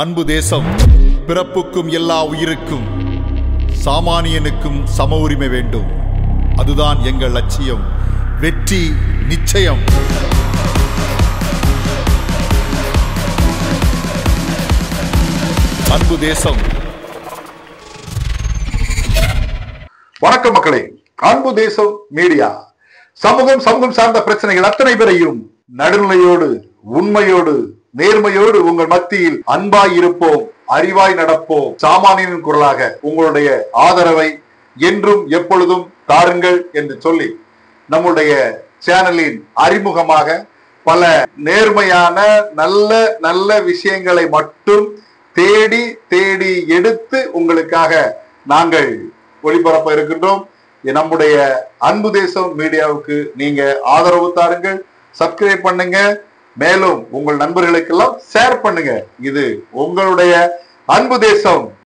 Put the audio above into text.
அன்பு தேசம் பிறப்புக்கும் எல்லா உயிருக்கும் சாமானியனுக்கும் சம உரிமை வேண்டும். அதுதான் எங்கள் லட்சியம். வெற்றி நிச்சயம். அன்பு தேசம். வணக்கம் மக்களே. அன்பு தேசம் மீடியா சமூகம் சார்ந்த பிரச்சனைகள் அத்தனை பேரையும் நடுநிலையோடு, உண்மையோடு, நேர்மையோடு உங்கள் மத்தியில் அன்பாய் இருப்போம், அறிவாய் நடப்போம். சாமானியனின் குரலாக உங்களுடைய ஆதரவை என்றும் எப்பொழுதும் தாருங்கள் என்று சொல்லி நம்முடைய சேனலின் அறிமுகமாக பல நேர்மையான நல்ல நல்ல விஷயங்களை மட்டும் தேடி தேடி எடுத்து உங்களுக்காக நாங்கள் ஒளிபரப்ப இருக்கின்றோம். நம்முடைய அன்பு தேசம் மீடியாவுக்கு நீங்க ஆதரவு தாருங்கள், சப்ஸ்கிரைப் பண்ணுங்க, மேலும் உங்கள் நண்பர்களுக்கெல்லாம் ஷேர் பண்ணுங்க. இது உங்களுடைய அன்பு தேசம்.